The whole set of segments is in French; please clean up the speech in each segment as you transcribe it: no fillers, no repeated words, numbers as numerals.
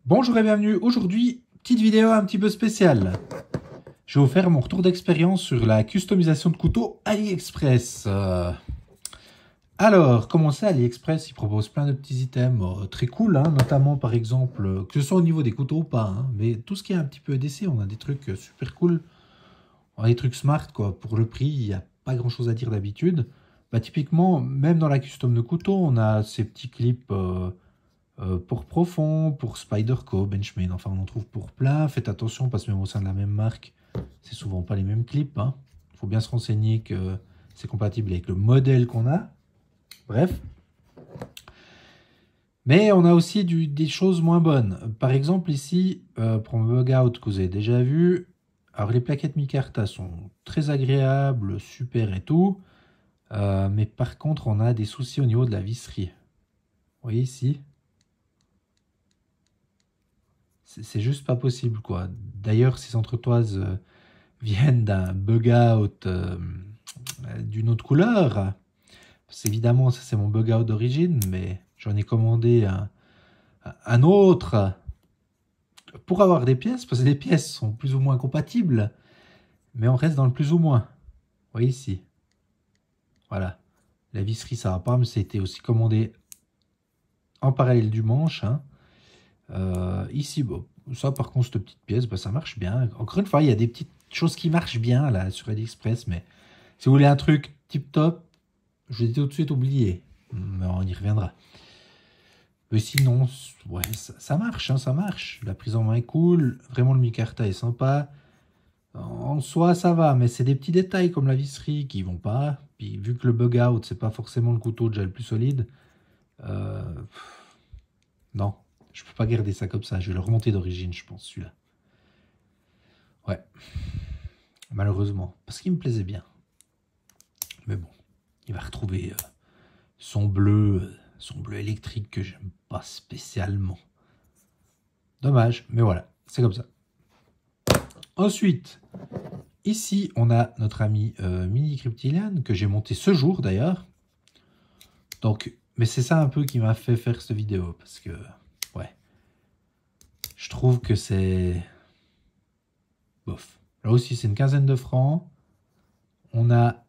Bonjour et bienvenue. Aujourd'hui, petite vidéo un petit peu spéciale. Je vais vous faire mon retour d'expérience sur la customisation de couteaux AliExpress. Alors, comment ça, AliExpress, il propose plein de petits items très cool, hein, notamment par exemple, que ce soit au niveau des couteaux ou pas, hein, mais tout ce qui est un petit peu EDC, on a des trucs super cool, on a des trucs smart, quoi. Pour le prix, il n'y a pas grand chose à dire d'habitude. Bah, typiquement, même dans la custom de couteaux, on a ces petits clips pour Profond, pour Spyderco, Benchmade, enfin on en trouve pour plein. Faites attention parce que même au sein de la même marque, c'est souvent pas les mêmes clips. Il faut bien se renseigner que c'est compatible avec le modèle qu'on a. Bref. Mais on a aussi des choses moins bonnes. Par exemple ici, pour un bug out que vous avez déjà vu, alors les plaquettes micarta sont très agréables, super et tout. Mais par contre, on a des soucis au niveau de la visserie. Vous voyez ici? C'est juste pas possible, quoi. D'ailleurs, ces entretoises viennent d'un bug out d'une autre couleur. Parce évidemment, ça c'est mon bug out d'origine, mais j'en ai commandé un autre pour avoir des pièces, parce que les pièces sont plus ou moins compatibles, mais on reste dans le plus ou moins. Vous voyez ici. Voilà. La visserie, ça va pas, mais ça a été aussi commandé en parallèle du manche. Ici, bon, ça par contre, cette petite pièce, bah, ça marche bien. Encore une fois, il y a des petites choses qui marchent bien là sur AliExpress, mais si vous voulez un truc tip top, je l'ai tout de suite oublié. Mais on y reviendra. Mais sinon, ouais, ça marche, hein, ça marche. La prise en main est cool, vraiment le micarta est sympa. En soi, ça va, mais c'est des petits détails comme la visserie qui vont pas. Puis vu que le bug out, c'est pas forcément le couteau déjà le plus solide, euh, non, je peux pas garder ça comme ça. Je vais le remonter d'origine, je pense, celui-là. Ouais, malheureusement, parce qu'il me plaisait bien. Mais bon, il va retrouver son bleu électrique que j'aime pas spécialement. Dommage, mais voilà, c'est comme ça. Ensuite, ici, on a notre ami Mini Cryptilian, que j'ai monté ce jour d'ailleurs. Donc, mais c'est ça un peu qui m'a fait faire cette vidéo, parce que, ouais, je trouve que c'est bof. Là aussi, c'est une quinzaine de francs. On a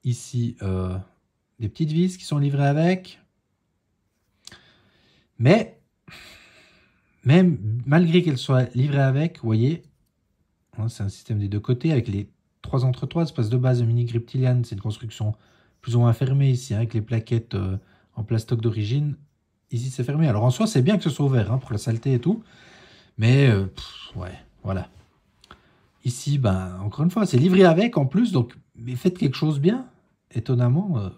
ici des petites vis qui sont livrées avec. Mais, même malgré qu'elles soient livrées avec, vous voyez, hein, c'est un système des deux côtés avec les trois entretoises. Parce que de base, le Mini Cryptilian, c'est une construction plus ou moins fermée ici, hein, avec les plaquettes en plastoc d'origine. Ici, c'est fermé. Alors en soi, c'est bien que ce soit ouvert hein, pour la saleté et tout. Mais, ouais, voilà. Ici, ben, encore une fois, c'est livré avec en plus. Donc, mais faites quelque chose bien. Étonnamment,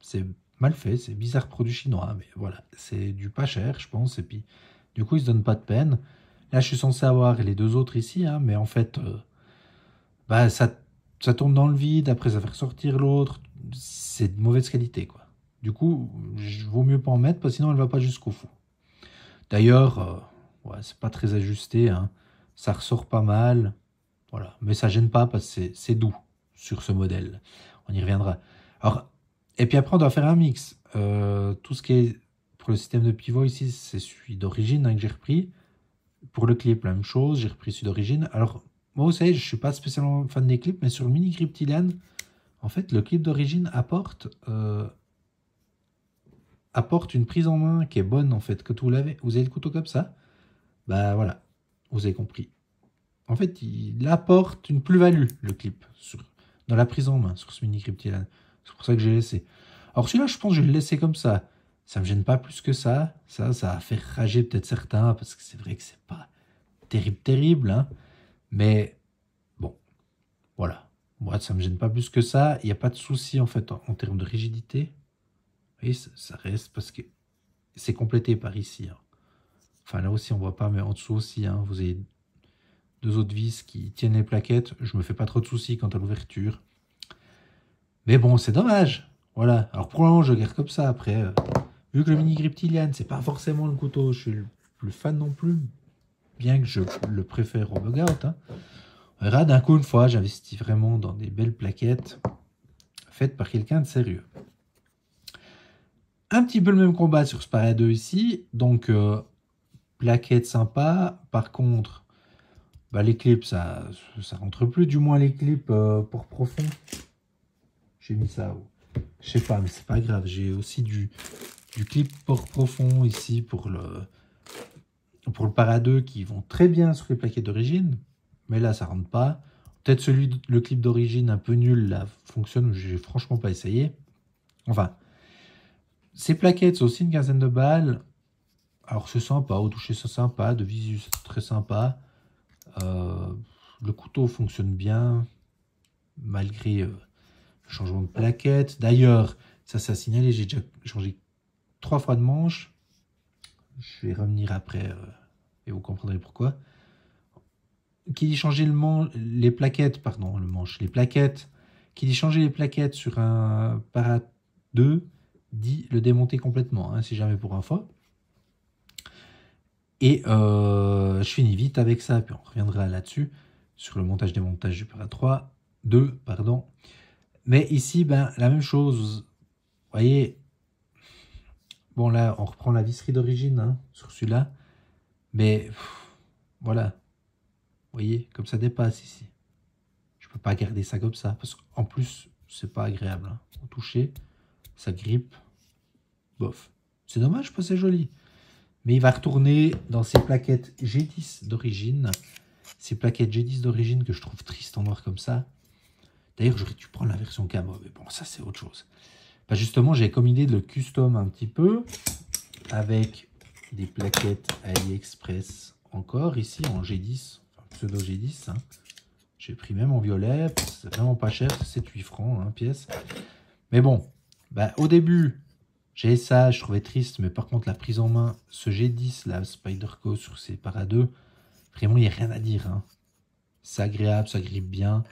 c'est mal fait. C'est bizarre produit chinois. Mais voilà, c'est du pas cher, je pense. Et puis, du coup, ils se donnent pas de peine. Là, je suis censé avoir les deux autres ici. Hein, mais en fait, bah, ça tourne dans le vide. Après, ça fait ressortir l'autre. C'est de mauvaise qualité, quoi. Du coup, vaut mieux pas en mettre, parce que sinon, elle va pas jusqu'au fond. D'ailleurs, ouais, c'est pas très ajusté. Hein. Ça ressort pas mal. Voilà. Mais ça gêne pas parce que c'est doux sur ce modèle. On y reviendra. Alors, et puis après, on doit faire un mix. Tout ce qui est pour le système de pivot ici, c'est celui d'origine hein, que j'ai repris. Pour le clip, la même chose. J'ai repris celui d'origine. Alors, moi, vous savez, je suis pas spécialement fan des clips, mais sur le Mini Cryptilian, en fait, le clip d'origine apporte une prise en main qui est bonne, en fait, que vous l'avez. Vous avez le couteau comme ça. Bah voilà, vous avez compris. En fait, il apporte une plus-value, le clip, dans la prise en main, sur ce Mini Cryptilian. C'est pour ça que j'ai laissé. Alors celui-là, je pense que je vais le laisser comme ça. Ça me gêne pas plus que ça. Ça va faire rager peut-être certains, parce que c'est vrai que c'est pas terrible, terrible. Hein. Mais bon, voilà. Moi, ça me gêne pas plus que ça. Il n'y a pas de souci, en fait, en termes de rigidité. Vous voyez, ça reste parce que c'est complété par ici. Hein. Enfin, là aussi, on voit pas, mais en dessous aussi, hein, vous avez deux autres vis qui tiennent les plaquettes. Je me fais pas trop de soucis quant à l'ouverture. Mais bon, c'est dommage. Voilà. Alors pour le moment, je garde comme ça. Après, vu que le Mini Cryptilian, c'est pas forcément le couteau, je suis le plus fan non plus. Bien que je le préfère au bug out. Hein. On verra d'un coup une fois, j'investis vraiment dans des belles plaquettes faites par quelqu'un de sérieux. Un petit peu le même combat sur ce Para 2 ici. Donc, plaquettes sympas. Par contre, bah, les clips, ça rentre plus. Du moins, les clips port profond. J'ai mis ça. Je sais pas, mais c'est pas grave. J'ai aussi du clip port profond ici pour le Para 2 qui vont très bien sur les plaquettes d'origine. Mais là, ça rentre pas. Peut-être le clip d'origine un peu nul, là, fonctionne. J'ai franchement pas essayé. Enfin, ces plaquettes, c'est aussi une quinzaine de balles. Alors, c'est sympa. Au toucher, c'est sympa. De visu, c'est très sympa. Le couteau fonctionne bien, malgré le changement de plaquette. D'ailleurs, ça c'est à signaler, j'ai déjà changé 3 fois de manche. Je vais revenir après et vous comprendrez pourquoi. Qui dit changer les plaquettes, pardon, les plaquettes, qui dit changer les plaquettes sur un Para 2, dit le démonter complètement, hein, si jamais pour info. Et je finis vite avec ça, puis on reviendra là-dessus, sur le montage-démontage du Para 2, pardon. Mais ici, ben, la même chose, vous voyez, bon là, on reprend la visserie d'origine hein, sur celui-là, mais voilà, vous voyez, comme ça dépasse ici. Je peux pas garder ça comme ça, parce qu'en plus, c'est pas agréable. Hein. Au toucher, ça grippe, bof. C'est dommage, parce que c'est joli. Mais il va retourner dans ces plaquettes G10 d'origine. Ces plaquettes G10 d'origine que je trouve tristes en noir comme ça. D'ailleurs, j'aurais dû prendre la version camo, mais bon, ça c'est autre chose. Bah, justement, j'ai comme idée de le custom un petit peu avec des plaquettes AliExpress encore ici en G10, enfin, pseudo G10. Hein. J'ai pris même en violet, c'est vraiment pas cher, c'est 7-8 francs hein, pièce. Mais bon, bah, au début, j'ai ça, je trouvais triste, mais par contre, la prise en main, ce G10, la Spyderco sur ces Para 2, vraiment, il n'y a rien à dire. Hein. C'est agréable, ça grippe bien.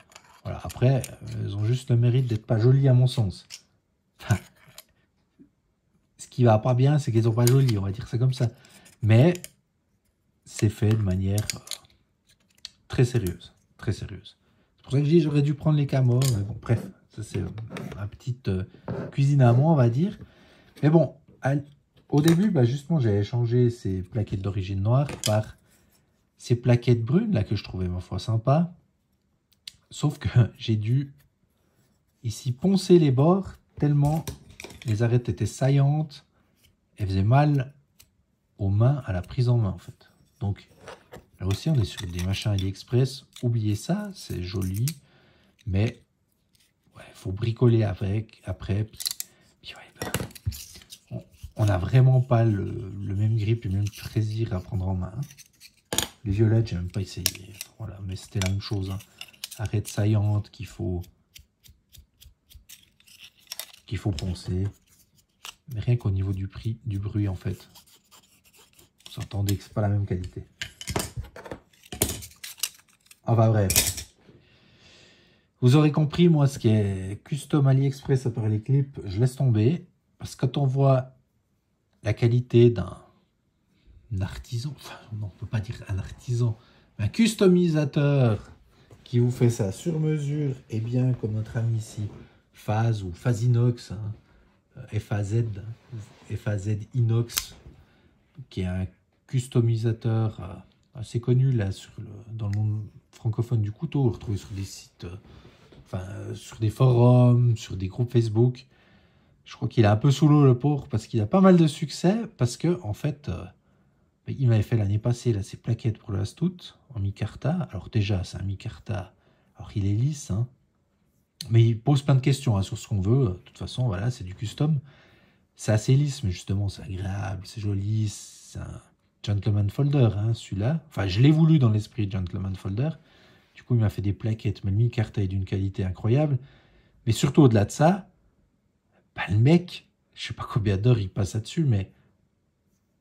Voilà. Après, elles ont juste le mérite d'être pas jolies à mon sens. Enfin, ce qui va pas bien, c'est qu'elles sont pas jolies, on va dire ça comme ça. Mais c'est fait de manière très sérieuse. Très sérieuse. C'est pour ça que je dis j'aurais dû prendre les camos. Mais bon, bref, ça c'est ma petite cuisine à moi, on va dire. Mais bon, au début, bah, justement, j'avais changé ces plaquettes d'origine noire par ces plaquettes brunes, là, que je trouvais, ma foi, sympa. Sauf que j'ai dû, ici, poncer les bords, tellement les arêtes étaient saillantes, elles faisaient mal aux mains, à la prise en main, en fait. Donc, là aussi, on est sur des machins AliExpress. Oubliez ça, c'est joli, mais ouais, faut bricoler avec, après, puis ouais, ben, on n'a vraiment pas le même grip et le même plaisir à prendre en main. Les violettes, j'ai même pas essayé. Voilà, mais c'était la même chose. Hein. Arête saillante qu'il faut poncer. Mais rien qu'au niveau du bruit en fait. Vous entendez que c'est pas la même qualité. Enfin bref. Vous aurez compris, moi, ce qui est custom AliExpress à part les clips, je laisse tomber. Parce que quand on voit la qualité d'un artisan, enfin non, on peut pas dire un artisan, mais un customisateur qui vous fait ça sur mesure, et bien comme notre ami ici, Phase ou Phasinox, hein, FAZ Inox, qui est un customisateur assez connu là dans le monde francophone du couteau, vous le retrouvez sur des sites, sur des forums, sur des groupes Facebook. Je crois qu'il est un peu sous l'eau le pauvre parce qu'il a pas mal de succès parce que en fait il m'avait fait l'année passée là, ses plaquettes pour le Astoot en micarta. Alors déjà c'est un micarta, alors il est lisse hein, mais il pose plein de questions hein, sur ce qu'on veut. De toute façon voilà, c'est du custom, c'est assez lisse mais justement c'est agréable, c'est joli, c'est un gentleman folder hein, celui-là. Enfin je l'ai voulu dans l'esprit gentleman folder. Du coup il m'a fait des plaquettes, mais le micarta est d'une qualité incroyable. Mais surtout au-delà de ça, bah, le mec, je sais pas combien d'heures il passe là-dessus, mais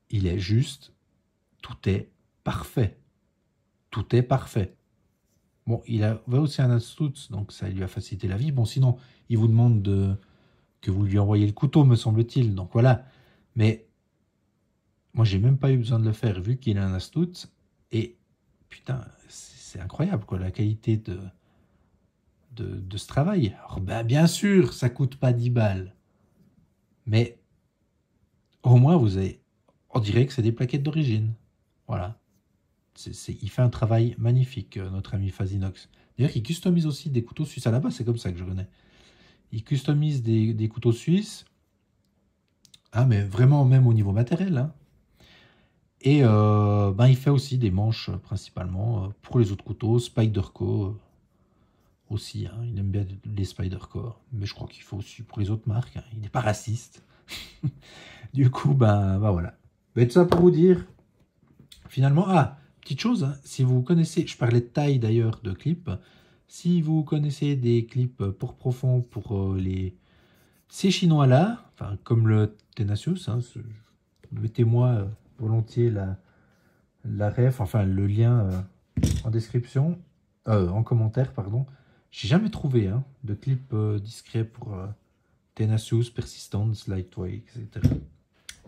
il est juste, tout est parfait. Tout est parfait. Bon, il avait aussi un Astoot, donc ça lui a facilité la vie. Bon, sinon, il vous demande que vous lui envoyez le couteau, me semble-t-il. Donc voilà. Mais moi, j'ai même pas eu besoin de le faire, vu qu'il a un Astoot. Et putain, c'est incroyable, quoi, la qualité de ce travail. Alors, ben, bien sûr, ça coûte pas 10 balles. Mais au moins, on dirait que c'est des plaquettes d'origine. Voilà. Il fait un travail magnifique, notre ami Fazinox. D'ailleurs, il customise aussi des couteaux suisses. À la base, c'est comme ça que je connais. Il customise des couteaux suisses. Ah, mais vraiment, même au niveau matériel. Hein. Et il fait aussi des manches, principalement, pour les autres couteaux. Spyderco aussi. Hein. Il aime bien les Spyderco. Mais je crois qu'il faut aussi pour les autres marques. Hein. Il n'est pas raciste. Du coup, voilà. Tout ça pour vous dire, finalement... Ah, petite chose, hein, si vous connaissez... Je parlais de taille, d'ailleurs, de clips. Si vous connaissez des clips pour profond pour ces Chinois-là, enfin, comme le Tenacious, hein, mettez-moi volontiers la ref, enfin le lien en description, en commentaire, pardon. J'ai jamais trouvé hein, de clip discret pour Tenacious, Persistence, Lightweight, etc.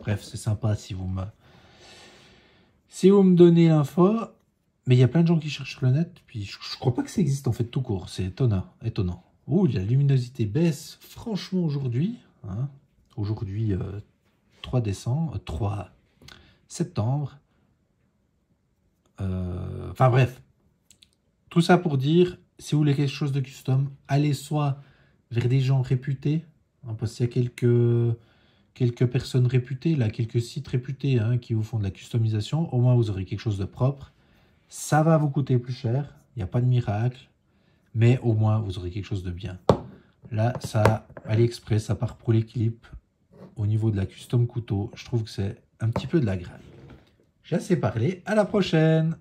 Bref, c'est sympa si vous me donnez l'info. Mais il y a plein de gens qui cherchent sur le net, puis je crois pas que ça existe en fait tout court, c'est étonnant. Ouh, la luminosité baisse franchement aujourd'hui. Hein. Aujourd'hui, 3 septembre. Enfin bref, tout ça pour dire, si vous voulez quelque chose de custom, allez soit vers des gens réputés, hein, parce qu'il y a quelques personnes réputées, là, quelques sites réputés hein, qui vous font de la customisation, au moins vous aurez quelque chose de propre. Ça va vous coûter plus cher, il n'y a pas de miracle, mais au moins vous aurez quelque chose de bien. Là, ça, AliExpress, ça part pour les clips. Au niveau de la custom couteau, je trouve que c'est un petit peu de la graille. J'ai assez parlé, à la prochaine!